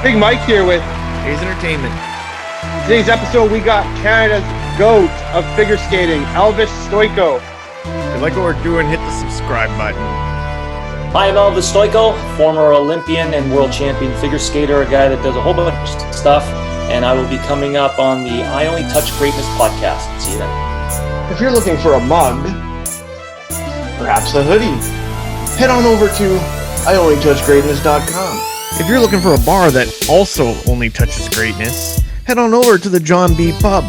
Big Mike here with Hayes Entertainment. today's episode. We got Canada's GOAT of figure skating, Elvis Stojko. If you like what we're doing, hit the subscribe button. Hi, I'm Elvis Stojko, former Olympian and world champion figure skater, a guy that does a whole bunch of stuff, and I will be coming up on the I Only Touch Greatness podcast. See you then. If you're looking for a mug, perhaps a hoodie, head on over to IOnlyTouchGreatness.com. If you're looking for a bar that also only touches greatness, head on over to the John B. Pub.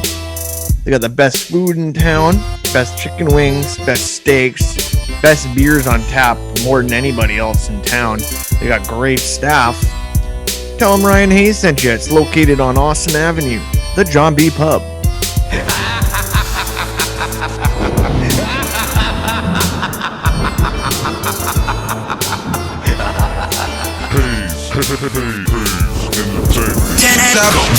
They got the best food in town, best chicken wings, best steaks, best beers on tap more than anybody else in town. They got great staff. Tell them Ryan Hayes sent you. It's located on Austin Avenue, the John B. Pub.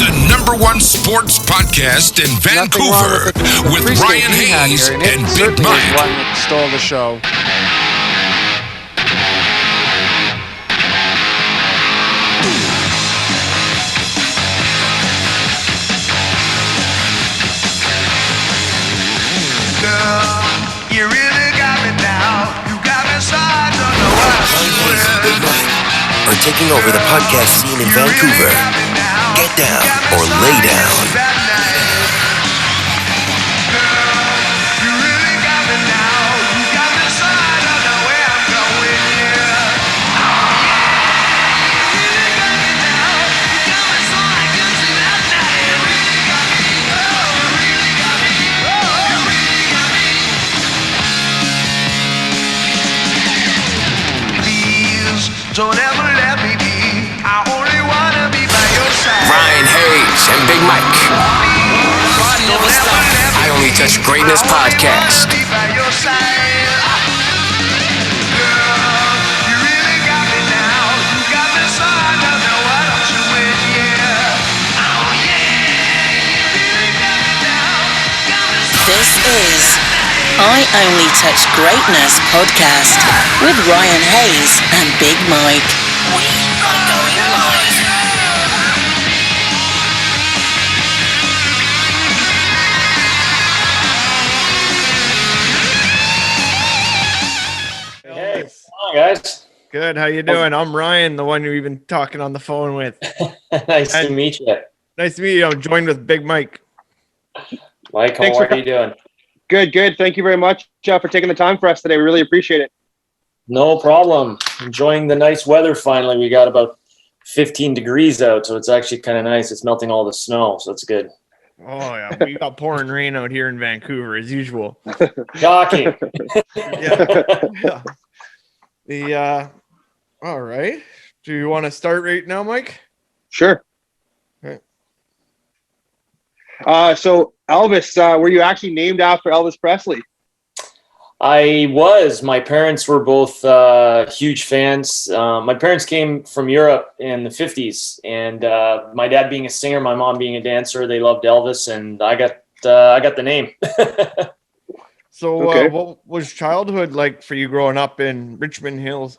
The number one sports podcast in Vancouver with Ryan Hayes and Big Mike. One that stole the show. You really got me now. You got me so I don't know what Ryan Hayes and Big Mike are taking over the podcast scene in Vancouver. Get down or lay down. Don't ever let me be. I only wanna be by your side. Ryan Hayes and Big Mike. I Only Touch Greatness podcast. Be by your side. Girl, you really got me now. You got me so I don't know what I'm doing, yeah. Oh yeah, you really got me now. Got me so This is I Only Touch Greatness podcast with Ryan Hayes and Big Mike. We are going live. Hey, hi guys. Good, how you doing? I'm Ryan, the one you've been talking on the phone with. Nice to meet you. Nice to meet you. I'm joined with Big Mike. Mike, Thanks how for are you doing? Good. Thank you very much for taking the time for us today. We really appreciate it. No problem. Enjoying the nice weather finally. We got about 15 degrees out, so it's actually kind of nice. It's melting all the snow, so it's good. Oh, yeah. We got pouring rain out here in Vancouver, as usual. Shocking. Yeah. All right. Do you want to start right now, Mike? Sure. Okay. So Elvis, were you actually named after Elvis Presley? I was. My parents were both huge fans. My parents came from Europe in the 50s, and my dad being a singer, my mom being a dancer, they loved Elvis, and I got the name. So Okay. what was childhood like for you growing up in Richmond Hills?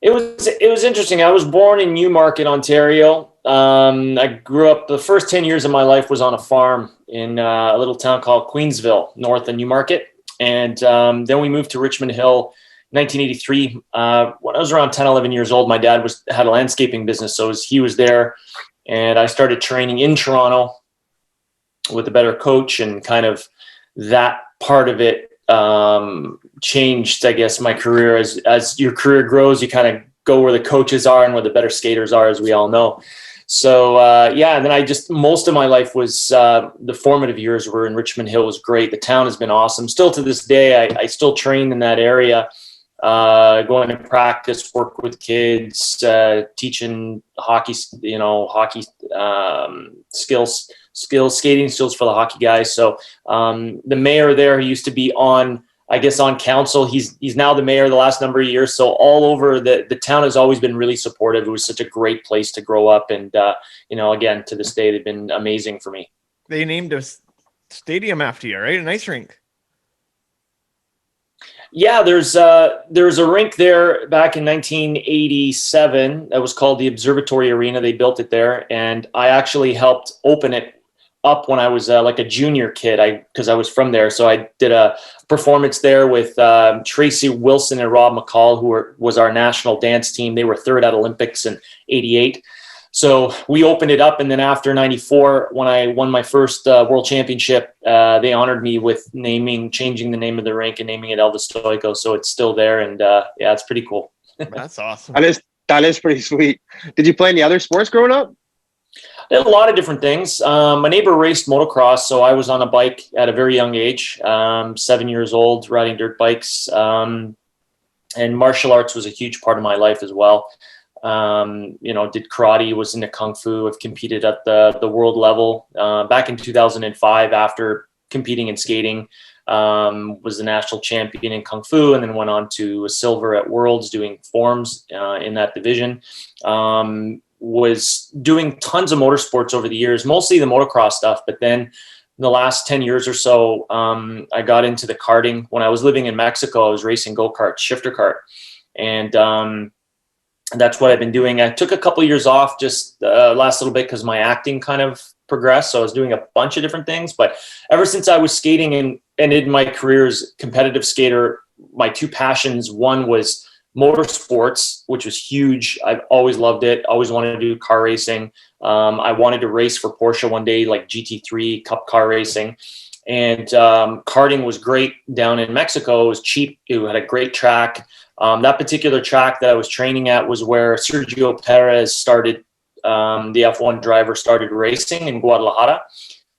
It was interesting. I was born in Newmarket, Ontario. I grew up, the first 10 years of my life was on a farm in a little town called Queensville, north of Newmarket. And then we moved to Richmond Hill 1983. When I was around 10, 11 years old, my dad had a landscaping business. So he was there, and I started training in Toronto with a better coach, and kind of that part of it changed, I guess, my career. As your career grows, you kind of go where the coaches are and where the better skaters are, as we all know. So, and then most of my life was, the formative years were in Richmond Hill. Was great. The town has been awesome. Still to this day, I still train in that area, going to practice, work with kids, teaching hockey skills, skating skills for the hockey guys. So the mayor there, he used to be on council. He's now the mayor the last number of years. So all over the town has always been really supportive. It was such a great place to grow up. And, again, to this day, they've been amazing for me. They named a stadium after you, right? An ice rink. Yeah, there's a rink there back in 1987 that was called the Observatory Arena. They built it there, and I actually helped open it up when I was like a junior kid. Because I was from there, so I did a performance there with Tracy Wilson and Rob McCall, who was our national dance team. They were third at Olympics in '88. So we opened it up, and then after '94, when I won my first world championship, they honored me with changing the name of the rink and naming it Elvis Stojko. So it's still there, and yeah, it's pretty cool. That's awesome. That is pretty sweet. Did you play any other sports growing up? I did a lot of different things. My neighbor raced motocross, so I was on a bike at a very young age, 7 years old, riding dirt bikes. And martial arts was a huge part of my life as well. Did karate, was into kung fu. I've competed at the world level. Back in 2005, after competing in skating, was the national champion in kung fu, and then went on to a silver at Worlds doing forms in that division. Was doing tons of motorsports over the years, mostly the motocross stuff. But then in the last 10 years or so, I got into the karting. When I was living in Mexico, I was racing go-kart, shifter kart. And that's what I've been doing. I took a couple of years off just last little bit because my acting kind of progressed. So I was doing a bunch of different things. But ever since I was skating and ended my career as a competitive skater, my two passions, one was motorsports, which was huge. I've always loved it. Always wanted to do car racing. I wanted to race for Porsche one day, like GT3 Cup car racing. And karting was great down in Mexico. It was cheap. It had a great track. That particular track that I was training at was where Sergio Perez started. The F1 driver started racing in Guadalajara.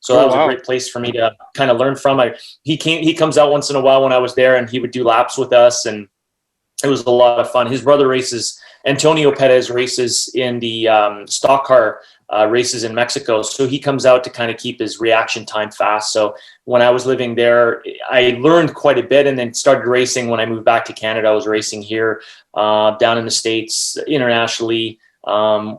So that was a great place for me to kind of learn from. He comes out once in a while when I was there, and he would do laps with us, and it was a lot of fun. His brother races, Antonio Perez races in the stock car races in Mexico. So he comes out to kind of keep his reaction time fast. So when I was living there, I learned quite a bit, and then started racing. When I moved back to Canada, I was racing here, down in the States, internationally.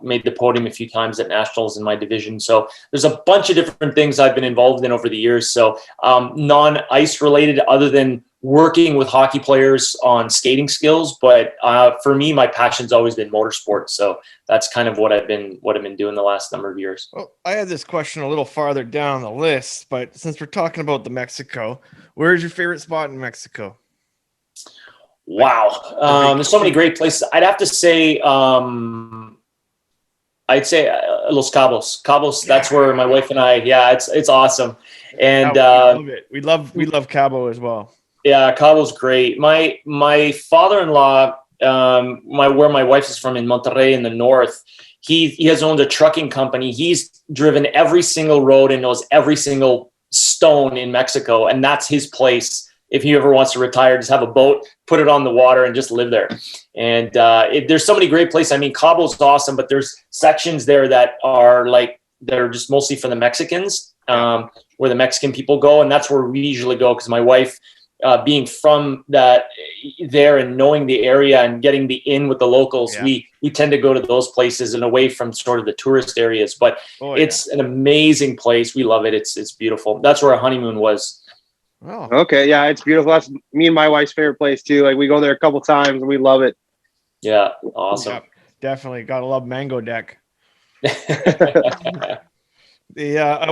Made the podium a few times at nationals in my division. So there's a bunch of different things I've been involved in over the years. So non-ice related, other than working with hockey players on skating skills. But for me, my passion's always been motorsports. So that's kind of what I've been doing the last number of years. Well, I had this question a little farther down the list, but since we're talking about the Mexico, where's your favorite spot in Mexico? Wow. There's so many great places. I'd have to say, Los Cabos. Cabos, that's where my wife and I, it's awesome. And we love it. We love Cabo as well. Yeah, Cabo's great. My father-in-law, where my wife is from in Monterrey in the north, he has owned a trucking company. He's driven every single road and knows every single stone in Mexico, and that's his place. If he ever wants to retire, just have a boat, put it on the water, and just live there. And there's so many great places. I mean, Cabo's awesome, but there's sections there that are they're just mostly for the Mexicans, where the Mexican people go, and that's where we usually go. Because my wife, being from there and knowing the area and getting the in with the locals, we tend to go to those places and away from sort of the tourist areas. But it's an amazing place. We love it. It's beautiful. That's where our honeymoon was. Oh. Okay, yeah, it's beautiful. That's me and my wife's favorite place too. Like, we go there a couple times and we love it. Yeah, awesome. Yep, definitely gotta love Mango Deck. At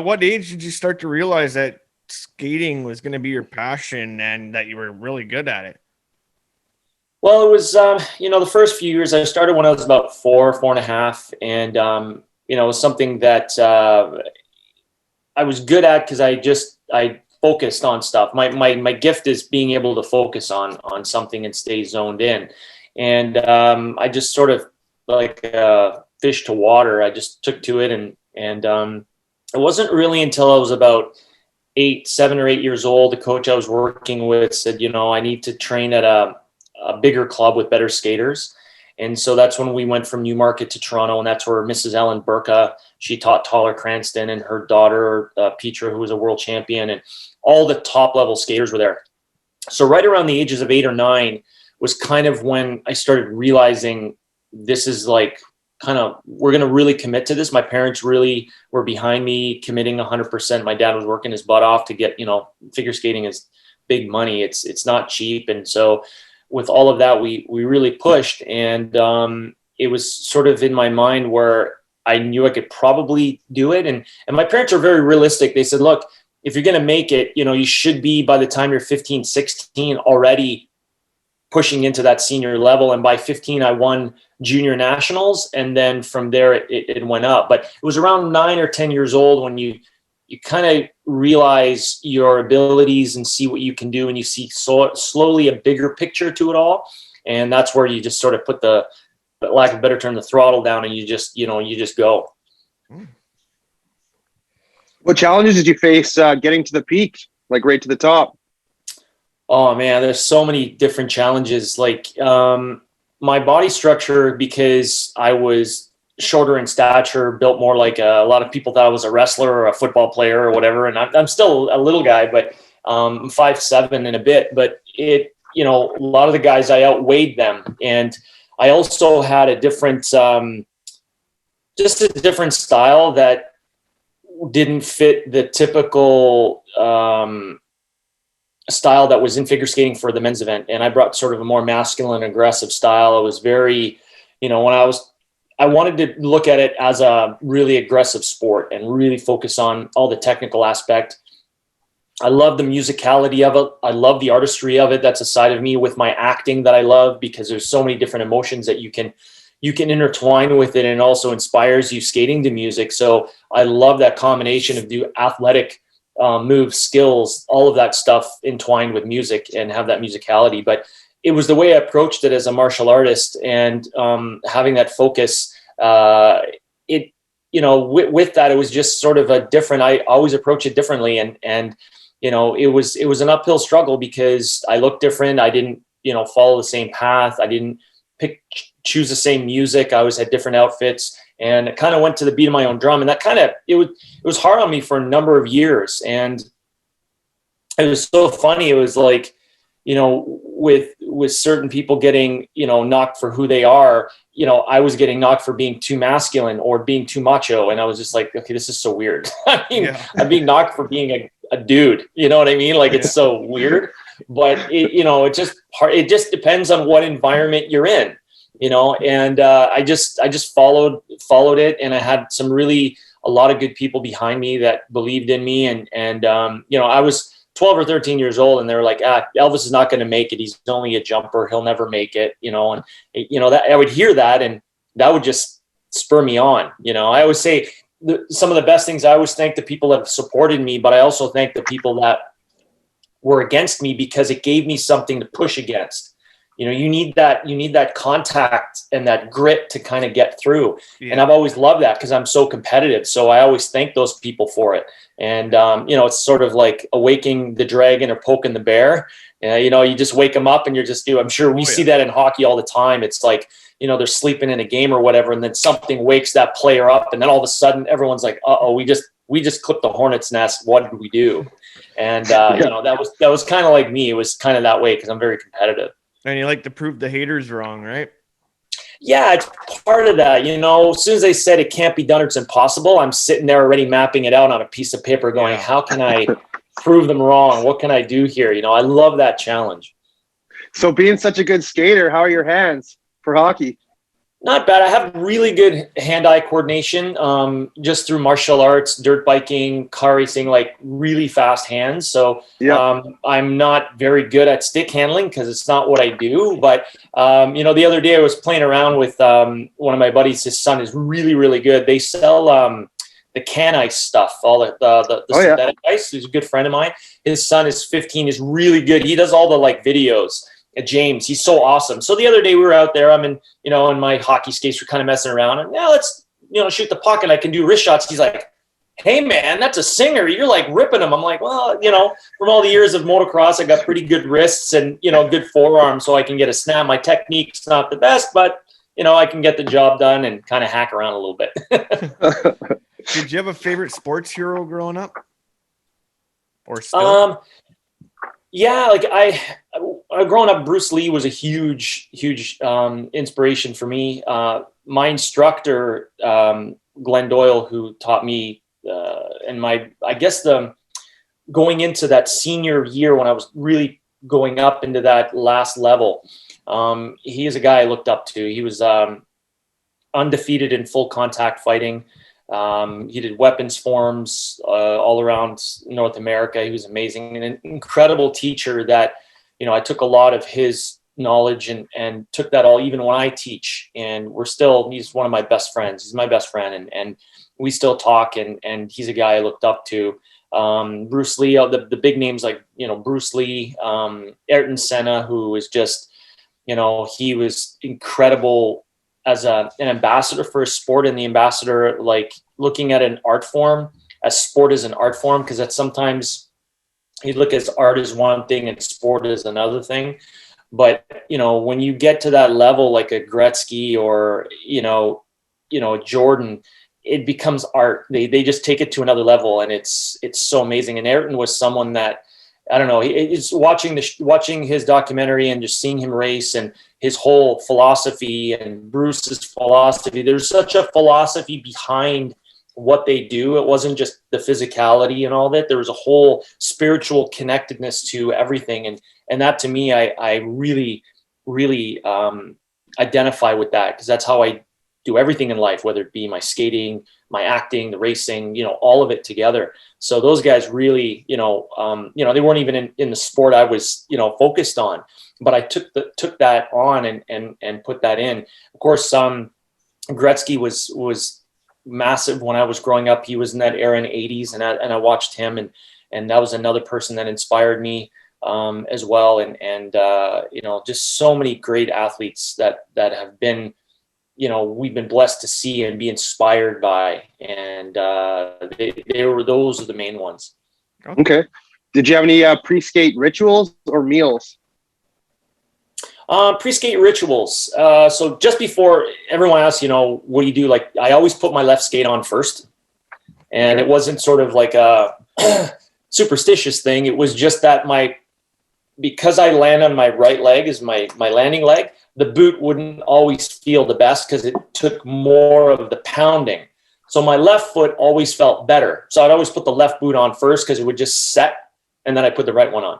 what age did you start to realize that skating was going to be your passion and that you were really good at it? Well, it was the first few years. I started when I was about 4.5, and it was something that I was good at because I focused on stuff. My gift is being able to focus on something and stay zoned in. And I just sort of like fish to water. I just took to it, and it wasn't really until I was about 7 or 8 years old, the coach I was working with said, I need to train at a bigger club with better skaters. And so that's when we went from Newmarket to Toronto, and that's where Mrs. Ellen Burka, she taught Taller Cranston, and her daughter, Petra, who was a world champion, and all the top level skaters were there. So right around the ages of 8 or 9 was kind of when I started realizing this is we're going to really commit to this. My parents really were behind me committing 100%. My dad was working his butt off to get, figure skating is big money. It's not cheap. And so with all of that, we really pushed, and it was sort of in my mind where I knew I could probably do it. And my parents are very realistic. They said, look, if you're going to make it, you should be, by the time you're 15, 16, already pushing into that senior level. And by 15, I won junior nationals. And then from there, it went up. But it was around 9 or 10 years old when you kind of realize your abilities and see what you can do. And you see slowly a bigger picture to it all. And that's where you just sort of put the lack of a better term, the throttle down, and you just go. What challenges did you face getting to the peak, like right to the top? Oh man, there's so many different challenges. Like my body structure, because I was shorter in stature, built more like a lot of people thought I was a wrestler or a football player or whatever. And I'm still a little guy, but I'm 5'7" and a bit. But a lot of the guys, I outweighed them, and I also had a different, just a different style that didn't fit the typical style that was in figure skating for the men's event. And I brought sort of a more masculine, aggressive style. It was very, I wanted to look at it as a really aggressive sport and really focus on all the technical aspect. I love the musicality of it. I love the artistry of it. That's a side of me with my acting that I love, because there's so many different emotions that you can intertwine with it, and also inspires you skating to music. So I love that combination of the athletic moves, skills, all of that stuff entwined with music and have that musicality. But it was the way I approached it as a martial artist, and having that focus, with that, it was just sort of a different, I always approach it differently. And it was an uphill struggle because I looked different. I didn't, follow the same path. I didn't choose the same music. I always had different outfits, and it kind of went to the beat of my own drum. And that it was hard on me for a number of years. And it was so funny. It was like, with certain people getting, knocked for who they are, I was getting knocked for being too masculine or being too macho. And I was just like, okay, this is so weird. I mean, I'm being knocked for being a dude, you know what I mean? Like, it's so weird, but it just depends on what environment you're in, and I just followed it. And I had a lot of good people behind me that believed in me. And I was 12 or 13 years old, and they were like, Elvis is not going to make it. He's only a jumper. He'll never make it, and that I would hear that, and that would just spur me on. I always say some of the best things, I always thank the people that have supported me, but I also thank the people that were against me, because it gave me something to push against. You need that contact and that grit to kind of get through. Yeah. And I've always loved that because I'm so competitive. So I always thank those people for it. And, it's sort of like awaking the dragon or poking the bear. You just wake them up and you're just I'm sure we see that in hockey all the time. It's like, they're sleeping in a game or whatever, and then something wakes that player up. And then all of a sudden everyone's like, uh-oh, we just clipped the hornet's nest. What did we do? And, that was kind of like me. It was kind of that way because I'm very competitive. And you like to prove the haters wrong, right? Yeah, it's part of that. As soon as they said it can't be done or it's impossible, I'm sitting there already mapping it out on a piece of paper going, how can I prove them wrong? What can I do here? I love that challenge. So being such a good skater, how are your hands for hockey? Not bad. I have really good hand-eye coordination just through martial arts, dirt biking, car racing, like really fast hands. So I'm not very good at stick handling because it's not what I do. But, the other day I was playing around with one of my buddies. His son is really, really good. They sell the can ice stuff, all the synthetic ice. He's a good friend of mine. His son is 15, is really good. He does all the videos. James, he's so awesome. So the other day we were out there, I'm in my hockey skates, we're kind of messing around, and let's, shoot the puck, and I can do wrist shots. He's like, hey man, that's a singer. You're like ripping them. I'm like, well, from all the years of motocross, I got pretty good wrists and, good forearms, so I can get a snap. My technique's not the best, but, I can get the job done and kind of hack around a little bit. Did you have a favorite sports hero growing up? Or still? Yeah, growing up, Bruce Lee was a huge inspiration for me. My instructor, Glenn Doyle, who taught me, and I guess the going into that senior year when I was really going up into that last level, he is a guy I looked up to. He was undefeated in full contact fighting. He did weapons forms all around North America. He was amazing and an incredible teacher that, I took a lot of his knowledge and took that all, even when I teach, and he's one of my best friends. He's my best friend. And we still talk, and he's a guy I looked up to. Bruce Lee, the big names like, Bruce Lee, Ayrton Senna, who is just, he was incredible as an ambassador for a sport, and the ambassador, like looking at an art form as sport as an art form, because that's sometimes you look at art as one thing and sport as another thing. But, when you get to that level, like a Gretzky or, Jordan, it becomes art. They just take it to another level, and it's so amazing. And Ayrton was someone that, I don't know, it's watching his documentary and just seeing him race and his whole philosophy and Bruce's philosophy. There's such a philosophy behind what they do. It wasn't just the physicality and all that. There was a whole spiritual connectedness to everything. And that, to me, I really, really identify with that, because that's how I do everything in life, whether it be my skating, my acting, the racing, all of it together. So those guys really, they weren't even in the sport I was, focused on, but I took that on and put that in. Of course, Gretzky was massive when I was growing up. He was in that era in the 80s, and I watched him, and that was another person that inspired me as well. And just so many great athletes that have been, we've been blessed to see and be inspired by, and those are the main ones. Okay. Did you have any pre-skate rituals or meals? Pre-skate rituals. So just before, everyone asks, what do you do? Like, I always put my left skate on first, and it wasn't sort of like a superstitious thing. It was just that because I land on my right leg as my landing leg, the boot wouldn't always feel the best because it took more of the pounding. So my left foot always felt better. So I'd always put the left boot on first because it would just set, and then I put the right one on.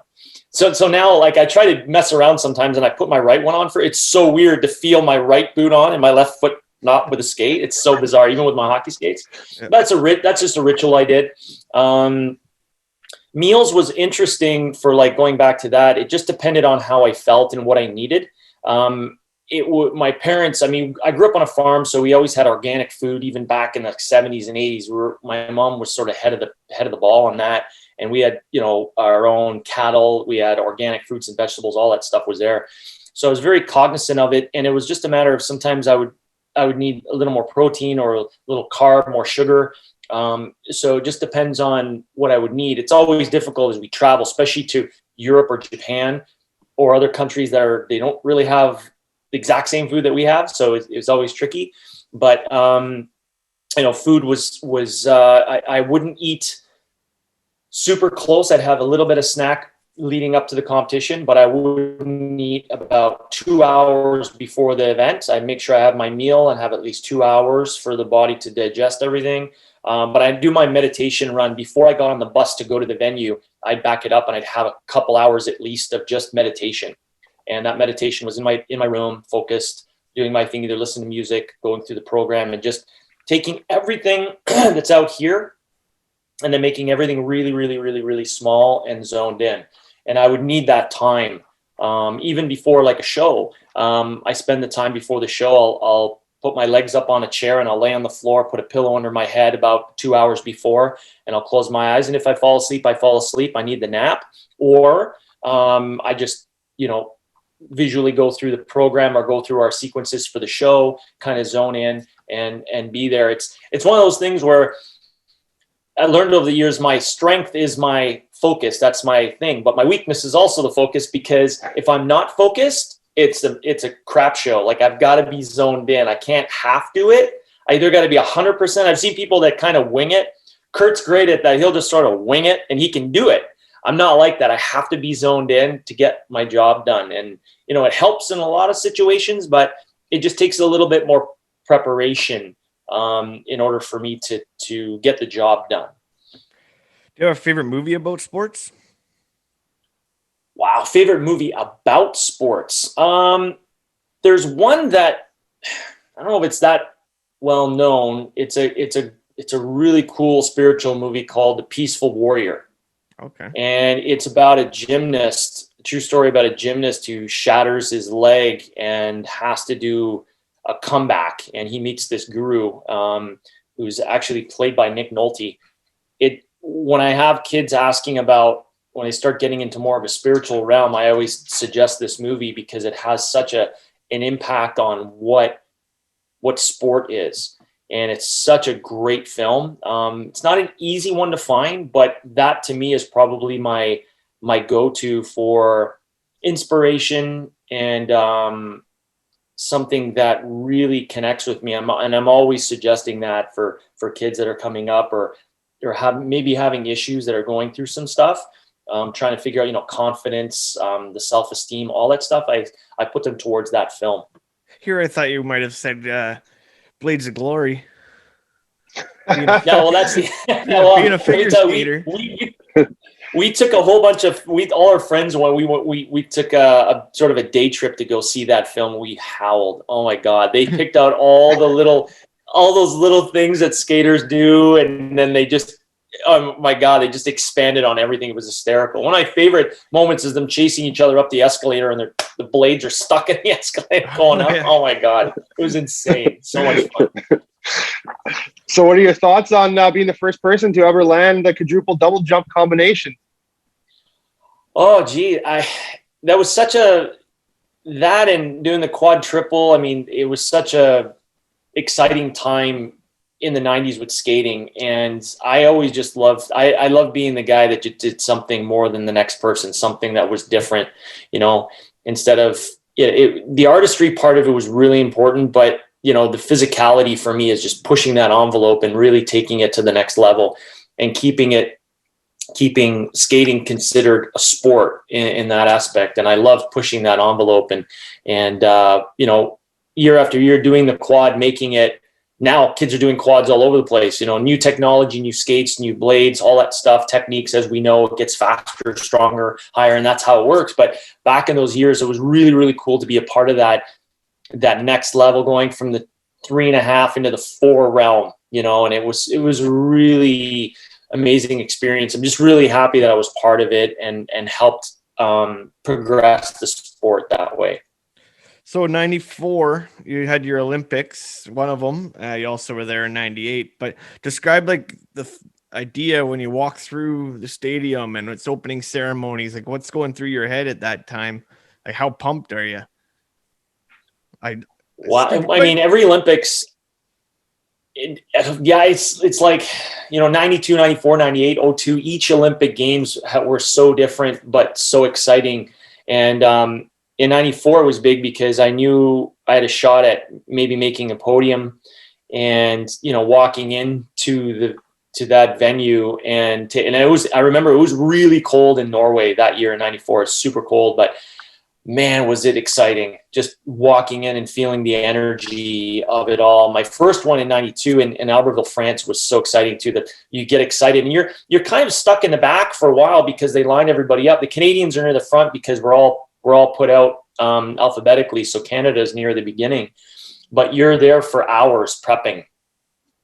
So now, like, I try to mess around sometimes, and I put my right one on for. It's so weird to feel my right boot on and my left foot not with a skate. It's so bizarre, even with my hockey skates. Yep. That's just a ritual I did. Meals was interesting for, like, going back to that. It just depended on how I felt and what I needed. My parents, I grew up on a farm, so we always had organic food, even back in the 70s and 80s. My mom was sort of head of the ball on that. And we had, our own cattle. We had organic fruits and vegetables. All that stuff was there. So I was very cognizant of it. And it was just a matter of, sometimes I would need a little more protein or a little carb, more sugar. So it just depends on what I would need. It's always difficult as we travel, especially to Europe or Japan or other countries they don't really have the exact same food that we have. So it's always tricky. But, food was I wouldn't eat super close. I'd have a little bit of snack leading up to the competition, but I wouldn't eat about 2 hours before the event. I'd make sure I have my meal and have at least 2 hours for the body to digest everything. But I'd do my meditation run before I got on the bus to go to the venue. I'd back it up, and I'd have a couple hours at least of just meditation. And that meditation was in my room, focused, doing my thing, either listening to music, going through the program, and just taking everything that's out here and then making everything really, really, really, really small and zoned in. And I would need that time. Even before, like, a show, I spend the time before the show. I'll put my legs up on a chair and I'll lay on the floor, put a pillow under my head about 2 hours before, and I'll close my eyes. And if I fall asleep, I fall asleep. I need the nap. Or I just, visually go through the program or go through our sequences for the show, kind of zone in and be there. It's one of those things where I learned over the years, my strength is my focus. That's my thing. But my weakness is also the focus, because if I'm not focused, it's a crap show. Like, I've got to be zoned in. I can't half do it. I either got to be 100%. I've seen people that kind of wing it. Kurt's great at that. He'll just sort of wing it, and he can do it. I'm not like that. I have to be zoned in to get my job done. And, it helps in a lot of situations, but it just takes a little bit more preparation in order for me to get the job done. Do you have a favorite movie about sports? Wow, favorite movie about sports. There's one that I don't know if it's that well known. It's a really cool spiritual movie called The Peaceful Warrior. Okay. And it's about a gymnast, a true story about a gymnast who shatters his leg and has to do a comeback. And he meets this guru who's actually played by Nick Nolte. When I have kids asking about, when they start getting into more of a spiritual realm, I always suggest this movie because it has such an impact on what sport is. And it's such a great film. It's not an easy one to find, but that to me is probably my go-to for inspiration and something that really connects with me. I'm always suggesting that for kids that are coming up or maybe having issues that are going through some stuff, trying to figure out, confidence, the self-esteem, all that stuff. I put them towards that film. Here, I thought you might have said Blades of Glory. Yeah, well, that's the being a figure skater. We took a whole bunch of all our friends when we took a sort of a day trip to go see that film. We howled. Oh my God. They picked out all those little things that skaters do, and then they just, oh my God, they just expanded on everything. It was hysterical. One of my favorite moments is them chasing each other up the escalator, and the blades are stuck in the escalator going up. Oh my God, it was insane. So much fun. So what are your thoughts on being the first person to ever land the quadruple double jump combination? Oh, gee, that was such that and doing the quad triple. I mean, it was such a exciting time in the 90s with skating. And I always just I loved being the guy that just did something more than the next person, something that was different, instead of the artistry part of it was really important, but the physicality for me is just pushing that envelope and really taking it to the next level and keeping skating considered a sport in that aspect. And I love pushing that envelope and year after year doing the quad, making it. Now kids are doing quads all over the place, new technology, new skates, new blades, all that stuff, techniques, as we know, it gets faster, stronger, higher, and that's how it works. But back in those years, it was really, really cool to be a part of that next level, going from the 3.5 into the 4 realm, and it was really amazing experience. I'm just really happy that I was part of it and helped progress the sport that way. So 94, you had your Olympics, one of them. You also were there in 98. But describe like the idea when you walk through the stadium and its opening ceremonies. Like what's going through your head at that time? Like how pumped are you? I mean, every Olympics. It's like 92, 94, 98, 02. Each Olympic Games were so different but so exciting. And in 94 it was big because I knew I had a shot at maybe making a podium and, walking into that venue and I remember it was really cold in Norway that year in 94. It's super cold, but man, was it exciting just walking in and feeling the energy of it all. My first one in 92 in Albertville, France was so exciting too, that you get excited and you're kind of stuck in the back for a while because they line everybody up. The Canadians are near the front because we're all put out alphabetically. So Canada is near the beginning, but you're there for hours prepping,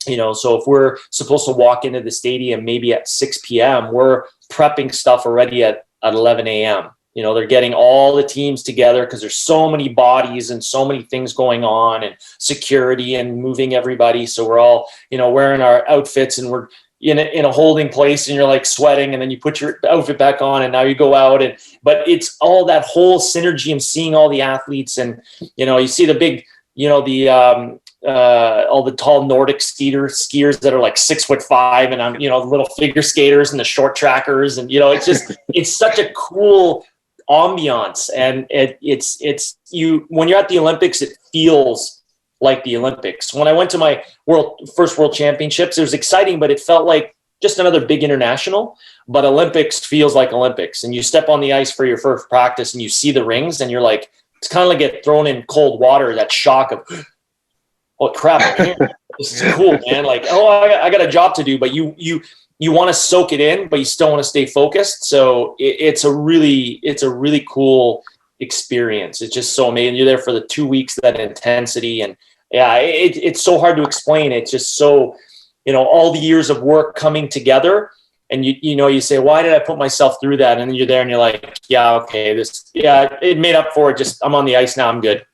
so if we're supposed to walk into the stadium, maybe at 6 PM, we're prepping stuff already at 11 AM. They're getting all the teams together because there's so many bodies and so many things going on and security and moving everybody. So we're all, wearing our outfits and we're in a holding place and you're like sweating and then you put your outfit back on and now you go out but it's all that whole synergy and seeing all the athletes and, you see the big, all the tall Nordic skiers that are like 6'5" and I'm, the little figure skaters and the short trackers and, it's just, it's such a cool ambiance. And it's you, when you're at the Olympics, it feels like the Olympics. When I went to my first world championships, it was exciting, but it felt like just another big international. But Olympics feels like Olympics. And you step on the ice for your first practice and you see the rings and you're like, it's kind of like get thrown in cold water, that shock of, oh crap, I'm here. This is cool, man. Like, oh, I got a job to do, but you want to soak it in, but you still want to stay focused. So it's a really cool experience. It's just so amazing. You're there for the 2 weeks, that intensity, and yeah, it's so hard to explain. It's just so, all the years of work coming together, and you say, why did I put myself through that? And then you're there and you're like, yeah, okay, it made up for it. Just, I'm on the ice now. I'm good.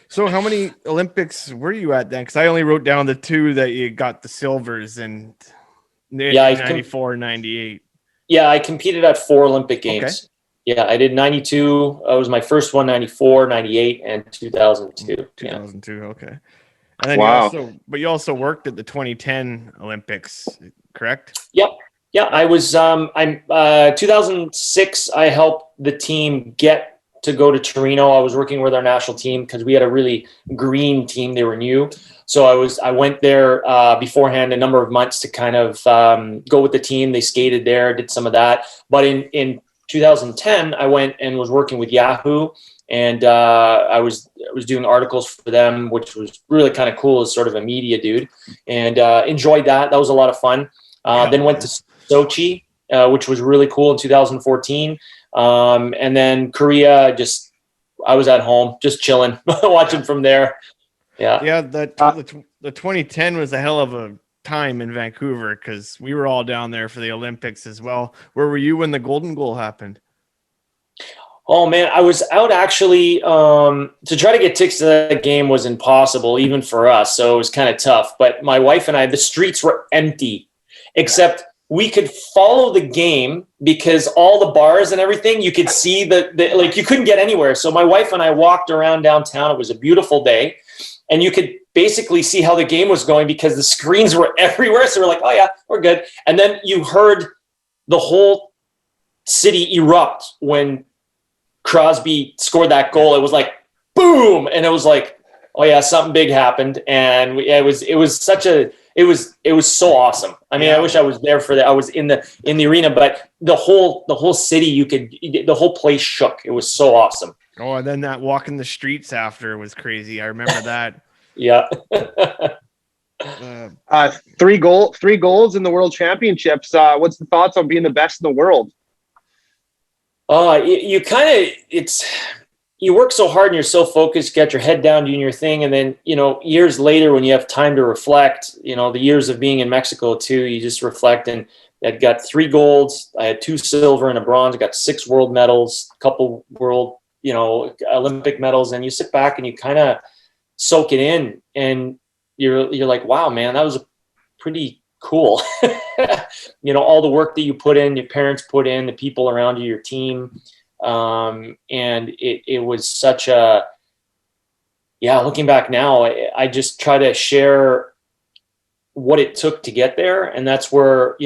So how many Olympics were you at then? Because I only wrote down the 2 that you got the silvers in 94, 98. Yeah, I competed at 4 Olympic Games. Okay. Yeah, I did 92. It was my first one, 94, 98, and 2002. 2002, okay. And then Wow. you also worked at the 2010 Olympics, correct? Yep. Yeah, I was 2006 I helped the team get to go to Torino. I was working with our national team because we had a really green team. They were new. So I went there beforehand a number of months to kind of go with the team. They skated there, did some of that. But in 2010, I went and was working with Yahoo, and I was doing articles for them, which was really kind of cool as sort of a media dude, and enjoyed that. That was a lot of fun. Then went to Sochi, which was really cool in 2014. And then Korea, I was at home, just chilling, watching from there. Yeah. Yeah, the 2010 was a hell of a time in Vancouver because we were all down there for the Olympics as well. Where were you when the golden goal happened? Oh man, I was out actually. To try to get tickets to that game was impossible, even for us. So it was kind of tough. But my wife and I, the streets were empty, except we could follow the game because all the bars and everything, you could see like you couldn't get anywhere. So my wife and I walked around downtown. It was a beautiful day, and you could basically see how the game was going because the screens were everywhere. So we're like, oh yeah, we're good. And then you heard the whole city erupt when Crosby scored that goal. It was like boom, and it was like, oh yeah, something big happened, and it was so awesome. I mean, I wish I was there for that. I was in the arena, but the whole city, the whole place shook. It was so awesome. Oh, and then that walk in the streets after was crazy. I remember that. Yeah. 3 goals in the World Championships. What's the thoughts on being the best in the world? You work so hard and you're so focused, get your head down doing your thing. And then, years later when you have time to reflect, the years of being in Mexico too, you just reflect, and I got 3 golds. I had 2 silver and a bronze. I got 6 world medals, a couple world, Olympic medals. And you sit back and you kind of soak it in, and you're like, wow, man, that was pretty cool. All the work that you put in, your parents put in, the people around you, your team. And it was such looking back now, I just try to share what it took to get there. And that's where,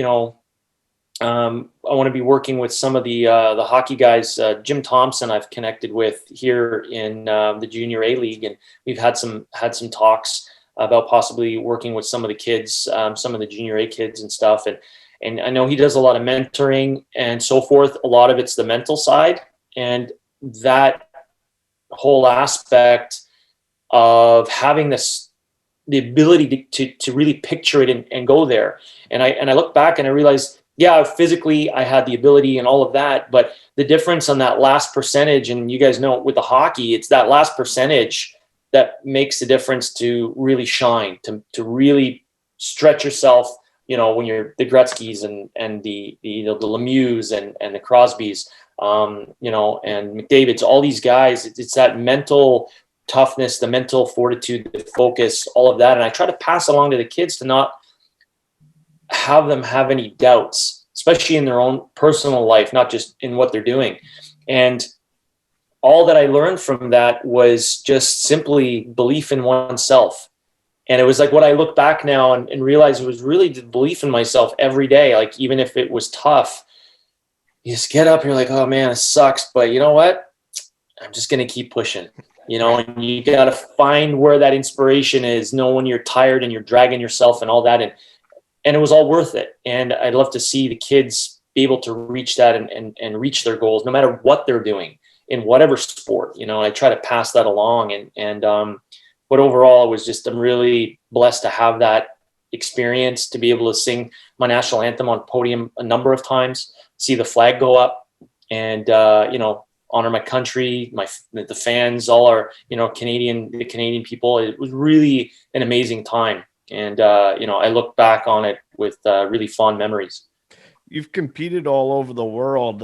I want to be working with some of the hockey guys. Jim Thompson I've connected with here in the Junior A League, and we've had some talks about possibly working with some of the kids, some of the Junior A kids and stuff. And I know he does a lot of mentoring and so forth. A lot of it's the mental side, and that whole aspect of having the ability to really picture it and go there. And I look back and I realize, yeah, physically I had the ability and all of that, but the difference on that last percentage, and you guys know with the hockey, it's that last percentage that makes the difference to really shine, to really stretch yourself. When you're the Gretzkys and the Lemieux and the Crosbys, and McDavid's, all these guys, it's that mental toughness, the mental fortitude, the focus, all of that. And I try to pass along to the kids to not have them have any doubts, especially in their own personal life, not just in what they're doing. And all that I learned from that was just simply belief in oneself. And it was like what I look back now and realize it was really the belief in myself every day. Like, even if it was tough, you just get up and you're like, oh man, it sucks. But you know what? I'm just going to keep pushing, and you got to find where that inspiration is, know when you're tired and you're dragging yourself and all that. And it was all worth it. And I'd love to see the kids be able to reach that and reach their goals, no matter what they're doing in whatever sport. I try to pass that along. And but overall, it was just, I'm really blessed to have that experience, to be able to sing my national anthem on podium a number of times, see the flag go up, and honor my country, the fans, all our the Canadian people. It was really an amazing time, and I look back on it with really fond memories. You've competed all over the world.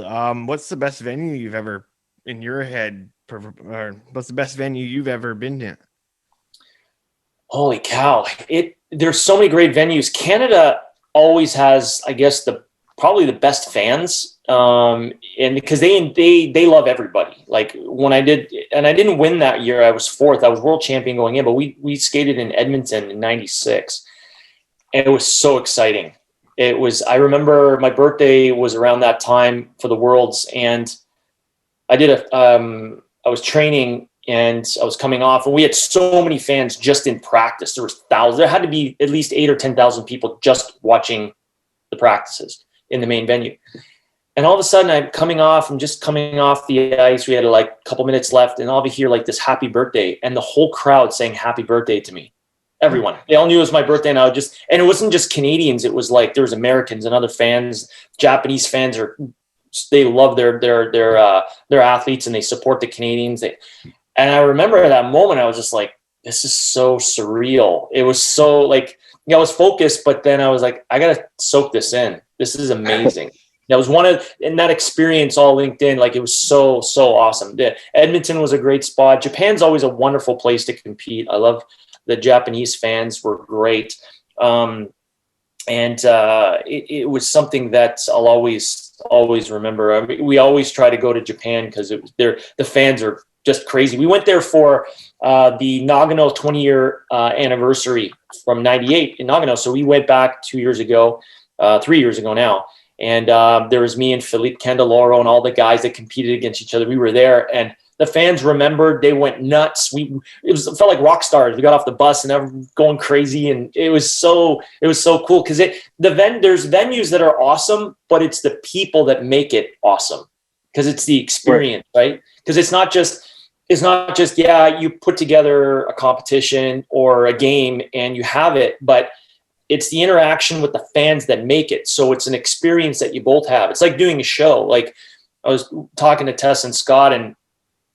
What's the best venue you've ever, in your head, or what's the best venue you've ever been to? Holy cow! There's so many great venues. Canada always has, I guess, probably the best fans, and because they love everybody. Like when I didn't win that year. I was fourth. I was world champion going in, but we skated in Edmonton in '96, and it was so exciting. I remember my birthday was around that time for the Worlds, and I was training and I was coming off, and we had so many fans just in practice. There was thousands. There had to be at least 8,000 or 10,000 people just watching the practices in the main venue. And all of a sudden I'm coming off the ice. We had a couple minutes left, and I'll be here like this happy birthday, and the whole crowd saying happy birthday to me. Everyone, they all knew it was my birthday, and and it wasn't just Canadians. It was like there was Americans and other fans. Japanese fans they love their athletes, and they support the Canadians. And I remember at that moment, I was just like, this is so surreal. It was so I was focused, but then I was like, I got to soak this in. This is amazing. That was in that experience all linked in. Like, it was so, so awesome. Edmonton was a great spot. Japan's always a wonderful place to compete. I love the Japanese fans were great. It was something that I'll always remember. I mean, we always try to go to Japan because the fans are just crazy. We went there for the Nagano 20-year anniversary from '98 in Nagano. So we went back 3 years ago now. And there was me and Philippe Candeloro and all the guys that competed against each other. We were there, and the fans remembered. They went nuts. It felt like rock stars. We got off the bus and everyone going crazy, and it was so cool because there's venues that are awesome, but it's the people that make it awesome because it's the experience, right? Because it's not just you put together a competition or a game and you have it, but it's the interaction with the fans that make it. So it's an experience that you both have. It's like doing a show. Like, I was talking to Tess and Scott, and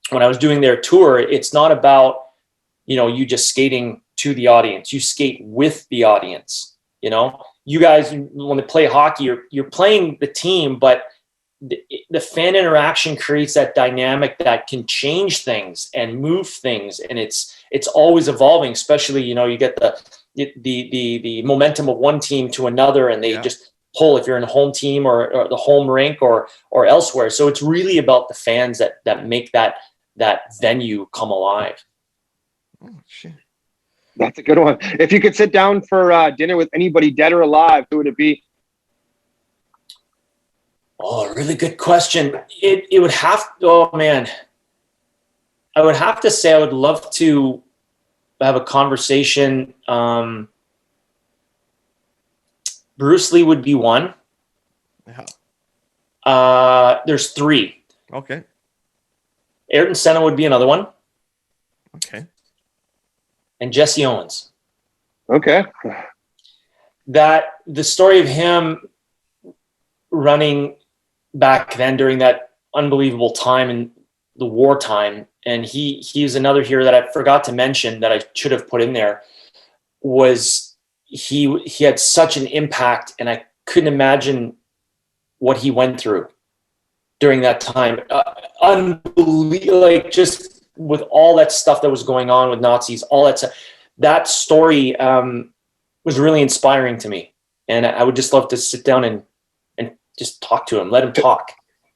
when I was doing their tour, it's not about, you just skating to the audience. You skate with the audience. You guys, when they play hockey, you're playing the team, but the fan interaction creates that dynamic that can change things and move things. And it's always evolving, especially, you get the momentum of one team to another, and they just pull if you're in a home team or the home rink or elsewhere. So it's really about the fans that make that venue come alive. Oh, shit. That's a good one. If you could sit down for dinner with anybody dead or alive, who would it be? Oh, really good question. It would have, oh man, I would have to say I would love to have a conversation. Bruce Lee would be one. Yeah. There's three. Okay. Ayrton Senna would be another one. Okay. And Jesse Owens. Okay. The story of him running back then during that unbelievable time in the wartime, and he's another here that I forgot to mention that I should have put in there, was he had such an impact, and I couldn't imagine what he went through during that time. Unbelievable, just with all that stuff that was going on with Nazis, all that stuff. That story was really inspiring to me, and I would just love to sit down and just talk to him, let him talk.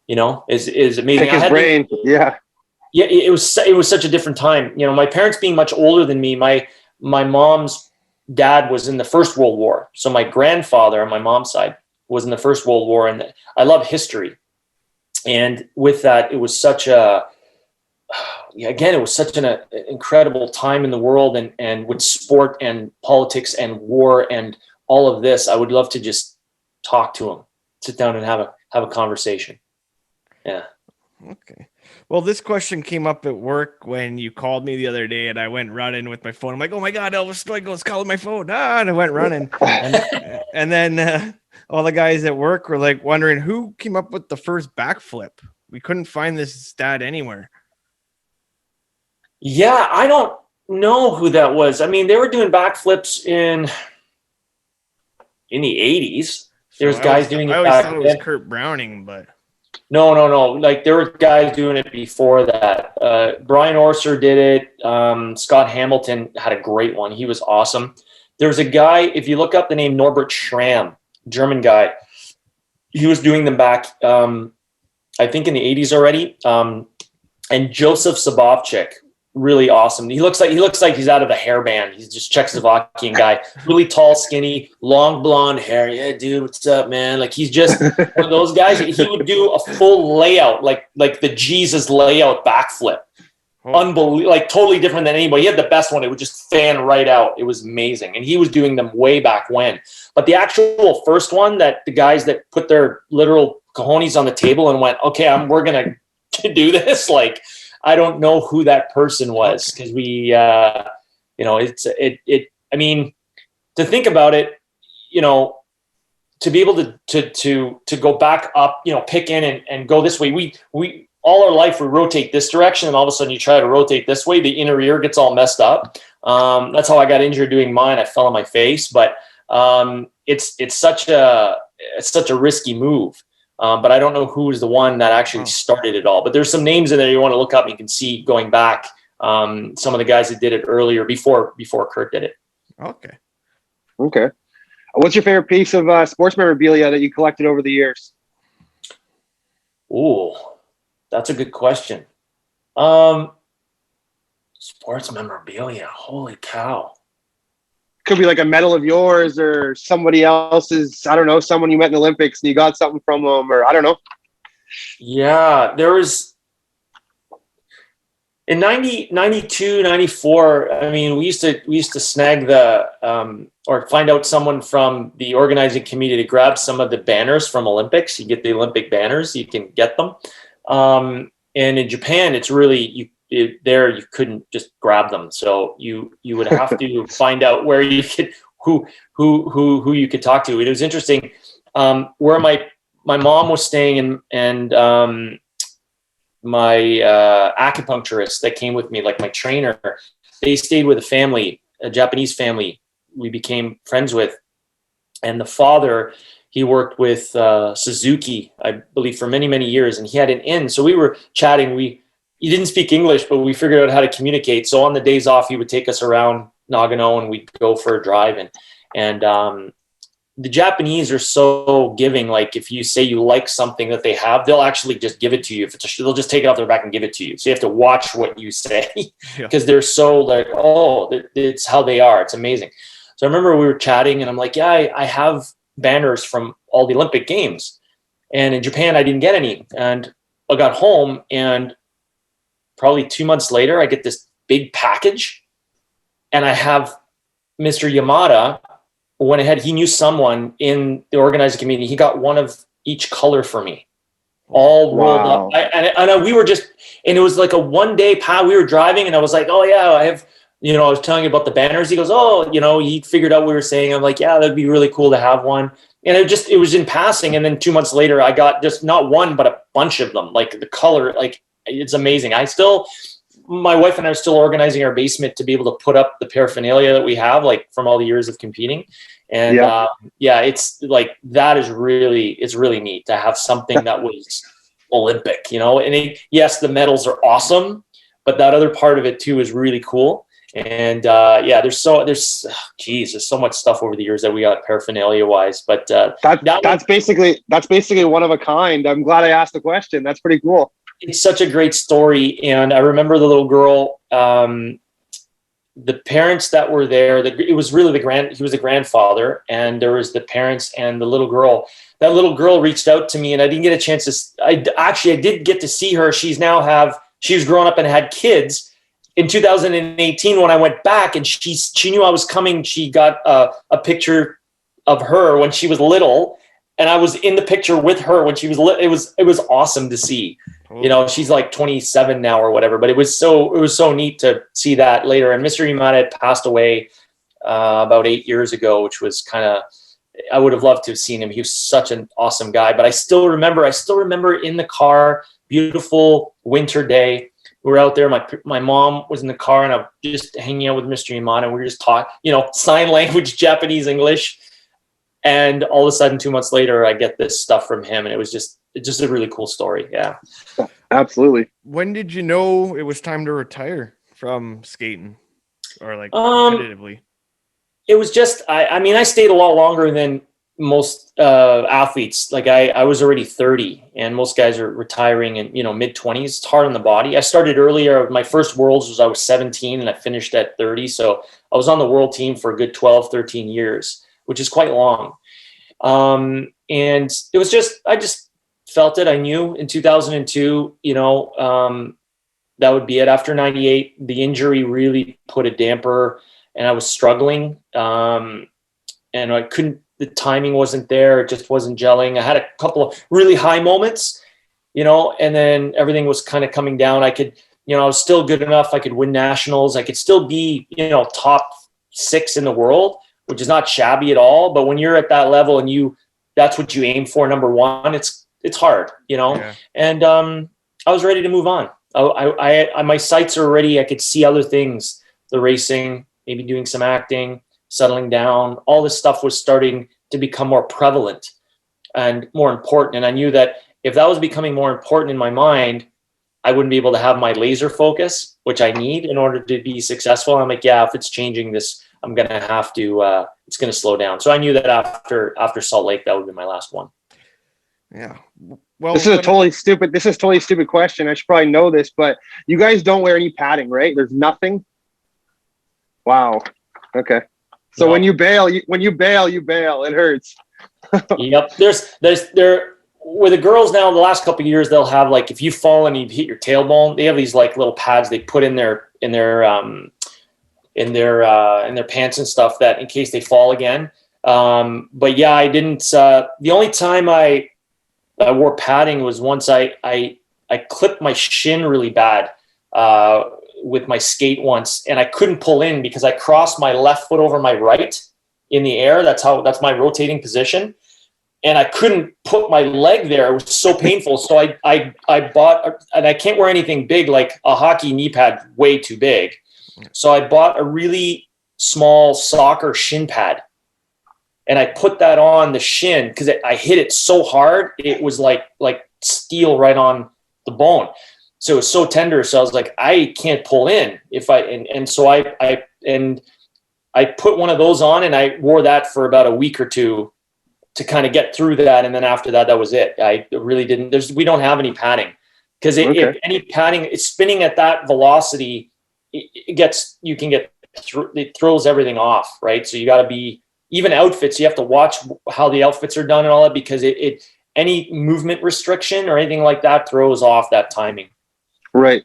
Is amazing. Pick his brain. Yeah, it was such a different time. My parents being much older than me, my mom's dad was in the First World War, so my grandfather on my mom's side was in the First World War, and I love history. And with that, it was such an incredible time in the world, and with sport and politics and war and all of this. I would love to just talk to him, sit down and have a conversation. Yeah. Okay. Well, this question came up at work when you called me the other day, and I went running with my phone. I'm like, "Oh my God, Elvis Stojko's calling my phone!" And I went running, and then all the guys at work were like wondering who came up with the first backflip. We couldn't find this stat anywhere. Yeah, I don't know who that was. I mean, they were doing backflips in the 80s. There's guys doing I it always back thought it was then. Kurt Browning, but No. Like there were guys doing it before that. Brian Orser did it. Scott Hamilton had a great one. He was awesome. There's a guy, if you look up the name Norbert Schramm, German guy, he was doing them back, I think in the 80s already. And Joseph Sabovchik, really awesome. He looks like he's out of a hair band. He's just Czechoslovakian guy, really tall, skinny, long blonde hair. Yeah, dude, what's up, man? Like he's just one of those guys. He would do a full layout, like the Jesus layout backflip. Unbelievable, like totally different than anybody. He had the best one. It would just fan right out. It was amazing. And he was doing them way back when. But the actual first one, that the guys that put their literal cojones on the table and went, okay, we're going to do this. Like, I don't know who that person was, because we, I mean, to think about it, to be able to go back up, pick in and go this way. We all our life we rotate this direction, and all of a sudden you try to rotate this way, the inner ear gets all messed up. That's how I got injured doing mine. I fell on my face, but it's such a risky move. But I don't know who's the one that actually started it all. But there's some names in there you want to look up. And you can see going back some of the guys that did it earlier before Kurt did it. Okay. What's your favorite piece of sports memorabilia that you collected over the years? Ooh, that's a good question. Sports memorabilia. Holy cow. Could be like a medal of yours or somebody else's, I don't know, someone you met in the Olympics and you got something from them, or I don't know. Yeah, there was in 92, 94. I mean, we used to snag or find out someone from the organizing committee to grab some of the banners from Olympics. You get the Olympic banners, you can get them. And in Japan, it's really, you couldn't just grab them. So you would have to find out where you could, who you could talk to. It was interesting. Where my mom was staying and my acupuncturist that came with me, like my trainer, they stayed with a Japanese family we became friends with. And the father, he worked with Suzuki, I believe, for many, many years. And he had an inn. So we were chatting. He didn't speak English, but we figured out how to communicate. So on the days off, he would take us around Nagano and we'd go for a drive. And the Japanese are so giving. Like if you say you like something that they have, they'll actually just give it to you. They'll just take it off their back and give it to you. So you have to watch what you say because they're so like, oh, it's how they are. It's amazing. So I remember we were chatting and I'm like, yeah, I have banners from all the Olympic games. And in Japan, I didn't get any. And I got home and probably 2 months later, I get this big package and I have Mr. Yamada went ahead. He knew someone in the organizing committee. He got one of each color for me, all rolled up. And we were just, and it was like a 1 day we were driving and I was like, oh yeah, I have, I was telling you about the banners. He goes, oh, he figured out what we were saying. I'm like, yeah, that'd be really cool to have one. And it was in passing. And then 2 months later, I got just not one, but a bunch of them, like the color, like it's amazing. My wife and I are still organizing our basement to be able to put up the paraphernalia that we have, like from all the years of competing. And it's like, it's really neat to have something that was Olympic, and yes, the medals are awesome, but that other part of it too is really cool. And there's so much stuff over the years that we got paraphernalia wise, but that's basically one of a kind. I'm glad I asked the question. That's pretty cool. It's such a great story. And I remember the little girl, the parents that were there, it was really he was the grandfather, and there was the parents and the little girl. That little girl reached out to me and I didn't get a chance I did get to see her. She's grown up and had kids. In 2018, when I went back and she knew I was coming, she got a picture of her when she was little. and I was in the picture with her when she was lit. It was awesome to see. You know, she's like 27 now or whatever, but it was so neat to see that later. And Mr. Imada had passed away about 8 years ago, which was kind of, I would have loved to have seen him. He was such an awesome guy. But I still remember in the car, beautiful winter day. We were out there. My mom was in the car, and I was just hanging out with Mr. Imada. And we were just talking, sign language, Japanese, English. And all of a sudden, 2 months later, I get this stuff from him, and it was just a really cool story. Yeah, absolutely. When did you know it was time to retire from skating, or like competitively? It was just I stayed a lot longer than most athletes. Like I was already 30, and most guys are retiring in mid-20s. It's hard on the body. I started earlier. My first Worlds was I was 17, and I finished at 30. So I was on the world team for a good 12, 13 years, which is quite long. And it was I just felt it. I knew in 2002, that would be it. After 98, the injury really put a damper, and I was struggling. And I couldn't, the timing wasn't there. It just wasn't gelling. I had a couple of really high moments, and then everything was kind of coming down. I could, I was still good enough. I could win nationals. I could still be, top 6 in the world, which is not shabby at all. But when you're at that level and that's what you aim for, number one, it's hard, Yeah. And I was ready to move on. I my sights are ready. I could see other things, the racing, maybe doing some acting, settling down. All this stuff was starting to become more prevalent and more important. And I knew that if that was becoming more important in my mind, I wouldn't be able to have my laser focus, which I need in order to be successful. I'm like, yeah, if it's changing this, I'm going to have to, it's going to slow down. So I knew that after Salt Lake, that would be my last one. Yeah. Well, this is a totally stupid question. I should probably know this, but you guys don't wear any padding, right? There's nothing. Wow. Okay. So No. when you bail, you bail. It hurts. Yep. There's with the girls now, the last couple of years, they'll have like, if you fall and you hit your tailbone, they have these like little pads they put in their pants and stuff, that in case they fall again. But yeah, I didn't, the only time I wore padding was once I clipped my shin really bad, with my skate once, and I couldn't pull in because I crossed my left foot over my right in the air. That's my rotating position. And I couldn't put my leg there. It was so painful. So I bought, and I can't wear anything big, like a hockey knee pad, way too big. So I bought a really small soccer shin pad, and I put that on the shin because I hit it so hard. It was like steel right on the bone. So it was so tender. So I was like, I can't pull in so I put one of those on, and I wore that for about a week or two to kind of get through that. And then after that, that was it. I really didn't, we don't have any padding, because if any padding, it's spinning at that velocity, it throws everything off. Right. So you got to be, even outfits, you have to watch how the outfits are done and all that, because any movement restriction or anything like that throws off that timing. Right.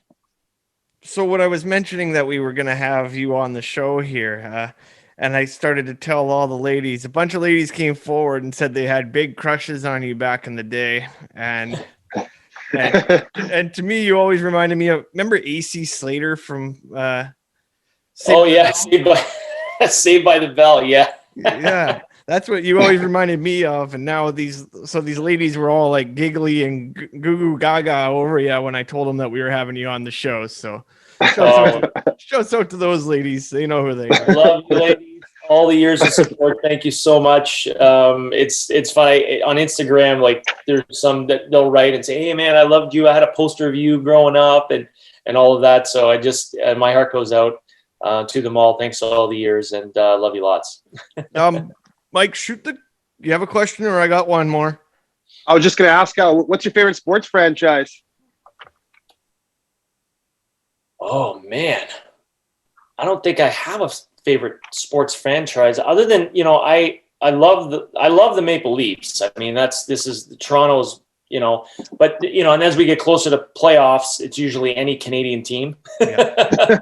So what I was mentioning that we were going to have you on the show here, and I started to tell all the ladies, a bunch of ladies came forward and said they had big crushes on you back in the day. And to me, you always reminded me of, remember AC Slater from Saved by the Bell. Yeah. Yeah. That's what you always reminded me of. And now these ladies were all like giggly and goo goo gaga over you when I told them that we were having you on the show. So shout out to those ladies. They know who they are. Love you, ladies. All the years of support. Thank you so much. It's funny on Instagram, like there's some that they'll write and say, hey man, I loved you. I had a poster of you growing up and all of that. So I just, my heart goes out to them all. Thanks for all the years, and love you lots. Mike, you have a question, or I got one more? I was just going to ask, what's your favorite sports franchise? Oh man, I don't think I have a favorite sports franchise other than, I love the Maple Leafs. I mean, this is the Toronto's, but and as we get closer to playoffs, it's usually any Canadian team. Yeah.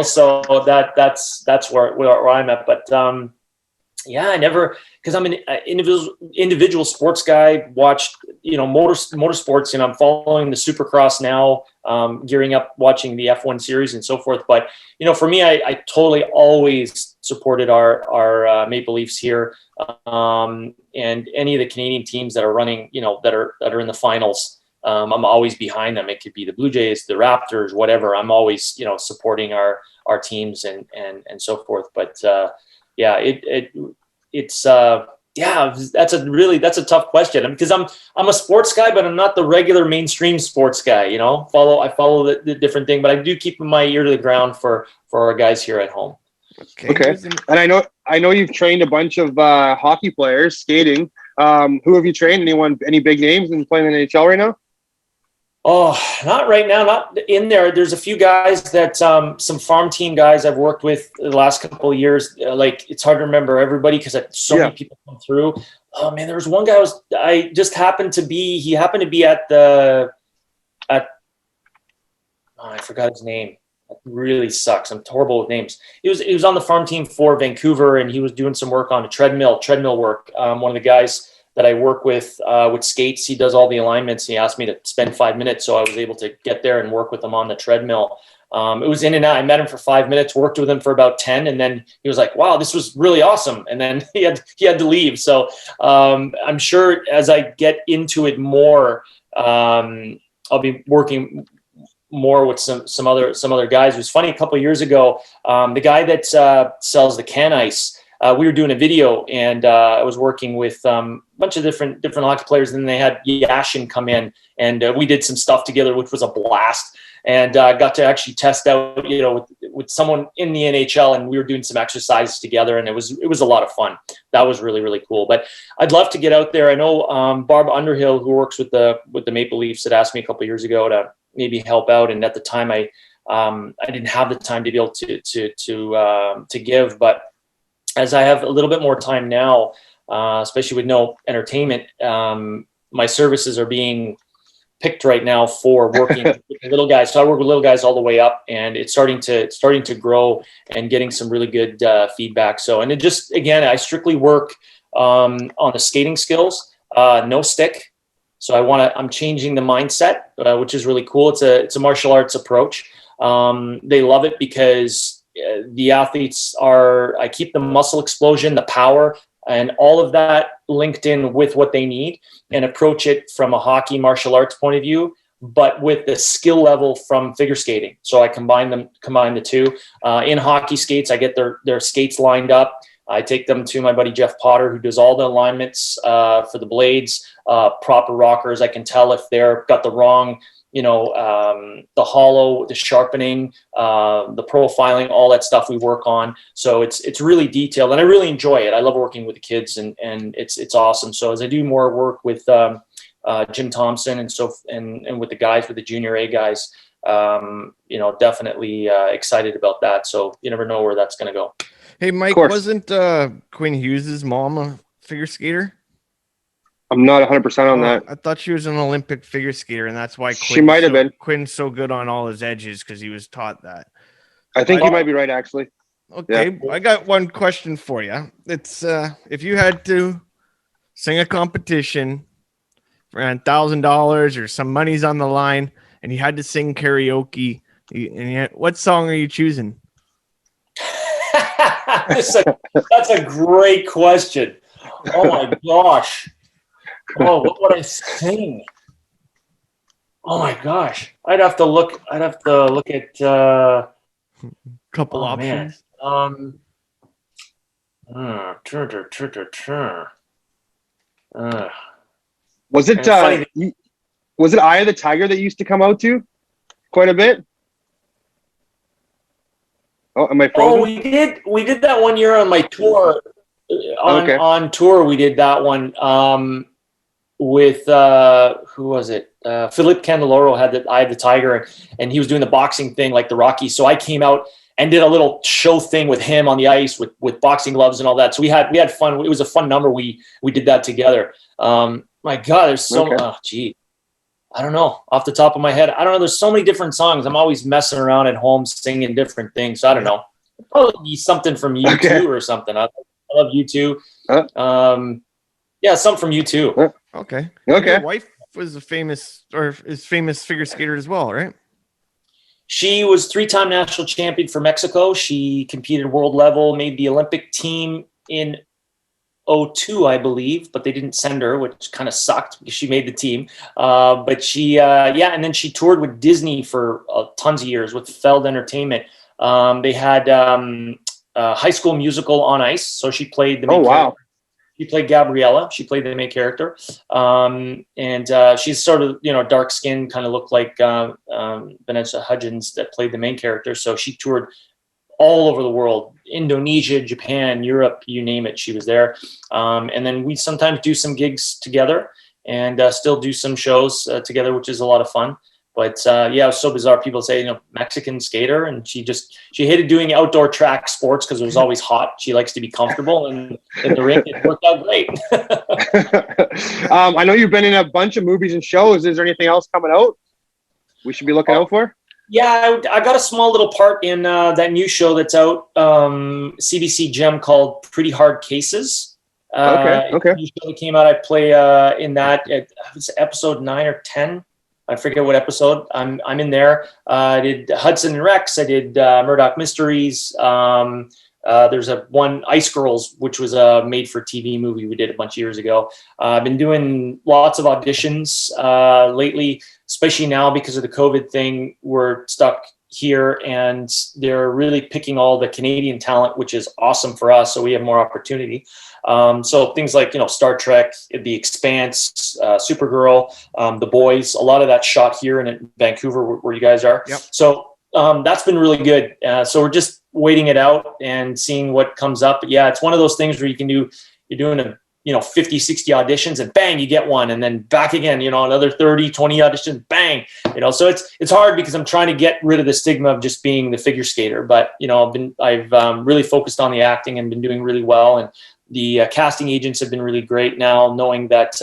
So that's where I'm at. But Yeah, I never, because I'm an individual sports guy. Watched, motorsports, and I'm following the Supercross now, gearing up, watching the F1 series and so forth. But for me, I totally always supported our Maple Leafs here, and any of the Canadian teams that are running, that are in the finals. I'm always behind them. It could be the Blue Jays, the Raptors, whatever. I'm always supporting our teams and so forth. But yeah, it's that's a tough question because I'm a sports guy, but I'm not the regular mainstream sports guy. I follow the different thing, but I do keep my ear to the ground for our guys here at home. Okay. And I know you've trained a bunch of hockey players skating. Who have you trained? Any big names and playing in the NHL right now? Oh, not right now, not in there. There's a few guys that some farm team guys I've worked with the last couple of years. Like, it's hard to remember everybody because so many people come through. Oh man, there was one guy he happened to be I forgot his name. It really sucks. I'm horrible with names. He was on the farm team for Vancouver, and he was doing some work on a treadmill work. One of the guys that I work with skates, he does all the alignments. He asked me to spend 5 minutes, so I was able to get there and work with him on the treadmill. It was in and out. I met him for 5 minutes, worked with him for about 10, and then he was like, "Wow, this was really awesome." And then he had to leave. So I'm sure as I get into it more, I'll be working more with some other guys. It was funny, a couple of years ago, the guy that sells the can ice. We were doing a video, and I was working with a bunch of different hockey players. And then they had Yashin come in, and we did some stuff together, which was a blast. And got to actually test out, with someone in the NHL, and we were doing some exercises together, and it was a lot of fun. That was really, really cool. But I'd love to get out there. I know Barb Underhill, who works with the Maple Leafs, had asked me a couple of years ago to maybe help out, and at the time I didn't have the time to be able to give, but as I have a little bit more time now, especially with no entertainment, my services are being picked right now for working with little guys. So I work with little guys all the way up, and it's starting to grow and getting some really good feedback. So, and it just, again, I strictly work on the skating skills, no stick. So I'm changing the mindset, which is really cool. It's a martial arts approach. They love it because the athletes I keep the muscle explosion, the power, and all of that linked in with what they need, and approach it from a hockey martial arts point of view, but with the skill level from figure skating. So I combine the two. In hockey skates, I get their skates lined up. I take them to my buddy Jeff Potter, who does all the alignments for the blades, proper rockers. I can tell if they're got the wrong, the hollow, the sharpening, the profiling, all that stuff we work on. So it's really detailed, and I really enjoy it. I love working with the kids, and it's awesome. So as I do more work with Jim Thompson and with the guys, with the junior A guys, definitely excited about that. So you never know where that's going to go. Hey, Mike, wasn't Quinn Hughes' mom a figure skater? I'm not 100% on that. I thought she was an Olympic figure skater, and that's why she might have been. Quinn's so good on all his edges because he was taught that. I think you might be right, actually. Okay, yeah. I got one question for you. It's if you had to sing a competition for $1,000 or some money's on the line, and you had to sing karaoke, what song are you choosing? That's a great question. Oh my gosh. Oh, what would I sing? Oh my gosh. I'd have to look at couple options. Was it Eye of the Tiger that used to come out to quite a bit? Oh, am I frozen? Oh, we did that one year on my tour. On tour, we did that one with who was it? Philip Candeloro had the Eye of the Tiger, and he was doing the boxing thing like the Rocky. So I came out and did a little show thing with him on the ice with boxing gloves and all that. So we had fun. It was a fun number. We did that together. My God, there's so I don't know off the top of my head. I don't know. There's so many different songs. I'm always messing around at home singing different things. So I don't know. It'd probably be something from U2 or something. I I love U2. Yeah, some from U2. Okay. Okay. Your wife was a famous figure skater as well, right? She was 3-time national champion for Mexico. She competed world level, made the Olympic team in '02, I believe, but they didn't send her, which kind of sucked because she made the team. But she, and then she toured with Disney for tons of years with Feld Entertainment. They had High School Musical on Ice, so she played the main character. She played Gabriella. She played the main character. And she's sort of, dark skin, kind of looked like Vanessa Hudgens that played the main character. So she toured all over the world, Indonesia, Japan, Europe, you name it. She was there. And then we sometimes do some gigs together and still do some shows together, which is a lot of fun. But it was so bizarre. People say, Mexican skater, and she hated doing outdoor track sports because it was always hot. She likes to be comfortable, and in the ring, it worked out great. I know you've been in a bunch of movies and shows. Is there anything else coming out we should be looking out for? Yeah, I got a small little part in that new show that's out, CBC Gem, called Pretty Hard Cases. Okay. New show that came out. I play in that. It's episode 9 or 10. I forget what episode. I'm in there. I did Hudson and Rex. I did Murdoch Mysteries. There's one Ice Girls, which was a made-for-TV movie we did a bunch of years ago. I've been doing lots of auditions lately, especially now because of the COVID thing. We're stuck here, and they're really picking all the Canadian talent, which is awesome for us. So we have more opportunity. So things like, Star Trek, The Expanse, Supergirl, The Boys, a lot of that shot here in Vancouver where you guys are. Yep. So that's been really good. So we're just waiting it out and seeing what comes up. But yeah, it's one of those things where you're doing 50, 60 auditions and bang, you get one, and then back again, another 30, 20 auditions, bang, so it's hard because I'm trying to get rid of the stigma of just being the figure skater. But, I've really focused on the acting and been doing really well. And the casting agents have been really great now, knowing that,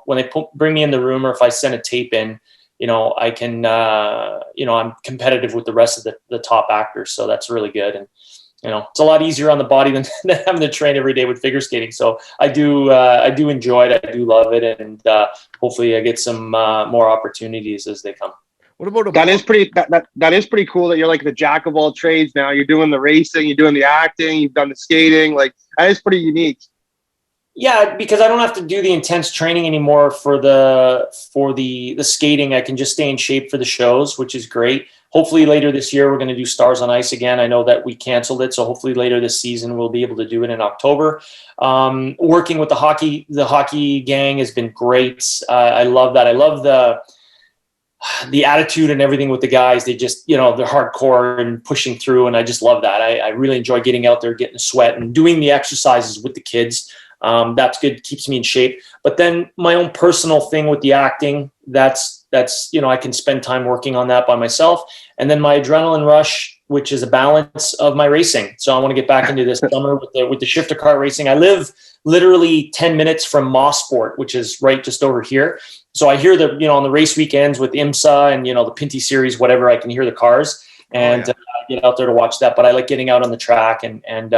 when they bring me in the room, or if I send a tape in, I can, I'm competitive with the rest of the top actors. So that's really good. And, it's a lot easier on the body than having to train every day with figure skating. So I do enjoy it. I do love it. And hopefully I get some more opportunities as they come. What about that is pretty cool that you're like the jack of all trades now. You're doing the racing, you're doing the acting, you've done the skating. Like, that is pretty unique. Yeah, because I don't have to do the intense training anymore for the skating. I can just stay in shape for the shows, which is great. Hopefully later this year, we're going to do Stars on Ice again. I know that we canceled it, so hopefully later this season, we'll be able to do it in October. Working with the hockey gang has been great. I love that. I love the attitude and everything with the guys. They just, they're hardcore and pushing through, and I just love that. I really enjoy getting out there, getting a sweat, and doing the exercises with the kids. That's good, keeps me in shape. But then my own personal thing with the acting, that's I can spend time working on that by myself. And then my adrenaline rush, which is a balance of my racing. So I want to get back into this summer with the shifter kart racing. I live literally 10 minutes from Mossport, which is right just over here. So I hear on the race weekends with IMSA and, the Pinty series, whatever, I can hear the cars and I get out there to watch that. But I like getting out on the track and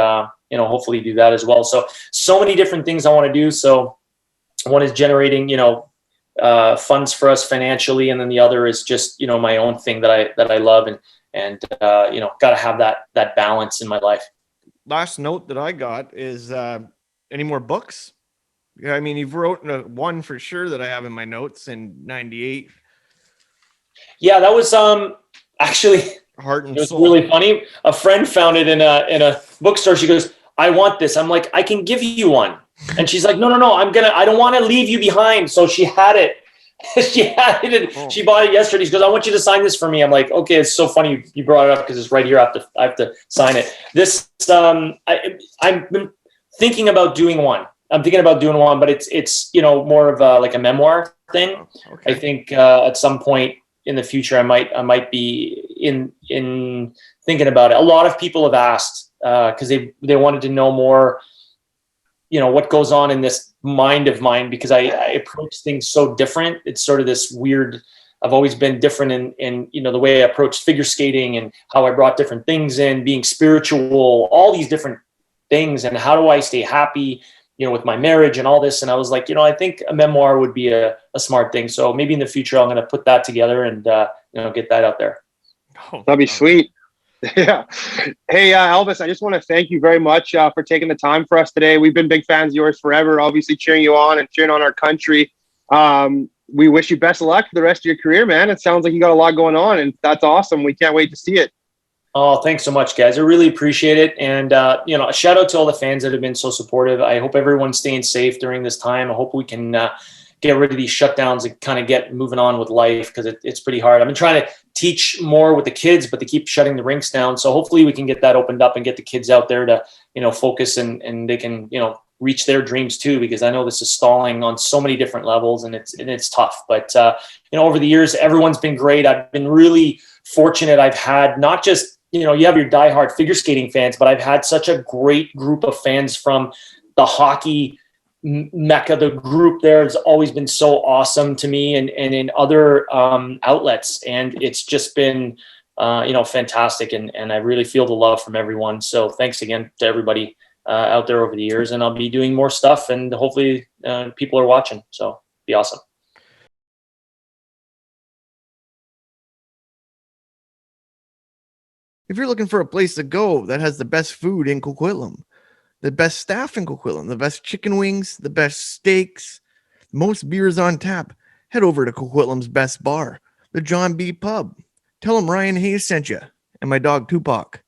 hopefully do that as well. So many different things I want to do. So one is generating, funds for us financially. And then the other is just, my own thing that I love and got to have that balance in my life. Last note that I got is any more books? Yeah, I mean, you've wrote one for sure that I have in my notes in '98. Yeah, that was actually Heart and it was Soul. really funny. A friend found it in a bookstore. She goes, "I want this." I'm like, "I can give you one." And she's like, "No, I don't want to leave you behind." So she had it. She had it. And she bought it yesterday. She goes, "I want you to sign this for me." I'm like, "Okay." It's so funny you brought it up because it's right here. I have to sign it. This I've been thinking about doing one. I'm thinking about doing one, but it's more of like a memoir thing. Okay. I think at some point in the future, I might be in thinking about it. A lot of people have asked because they wanted to know more, what goes on in this mind of mine, because I approach things so different. It's sort of this weird. I've always been different in the way I approached figure skating and how I brought different things in, being spiritual, all these different things, and how do I stay happy, with my marriage and all this. And I was like, I think a memoir would be a smart thing. So maybe in the future, I'm going to put that together and, get that out there. Oh, That'd be sweet. Yeah. Hey, Elvis, I just want to thank you very much for taking the time for us today. We've been big fans of yours forever, obviously cheering you on and cheering on our country. We wish you best of luck for the rest of your career, man. It sounds like you got a lot going on, and that's awesome. We can't wait to see it. Oh, thanks so much, guys. I really appreciate it. And, a shout out to all the fans that have been so supportive. I hope everyone's staying safe during this time. I hope we can get rid of these shutdowns and kind of get moving on with life, because it's pretty hard. I've been trying to teach more with the kids, but they keep shutting the rinks down. So hopefully we can get that opened up and get the kids out there to, focus and they can, reach their dreams too, because I know this is stalling on so many different levels, and it's tough. But, over the years, everyone's been great. I've been really fortunate. I've had not just, you have your diehard figure skating fans, but I've had such a great group of fans from the hockey mecca. The group there has always been so awesome to me, and in other outlets. And it's just been, fantastic. And I really feel the love from everyone. So thanks again to everybody out there over the years. And I'll be doing more stuff, and hopefully people are watching. So be awesome. If you're looking for a place to go that has the best food in Coquitlam, the best staff in Coquitlam, the best chicken wings, the best steaks, most beers on tap, head over to Coquitlam's best bar, the John B. Pub. Tell them Ryan Hayes sent you, and my dog Tupac.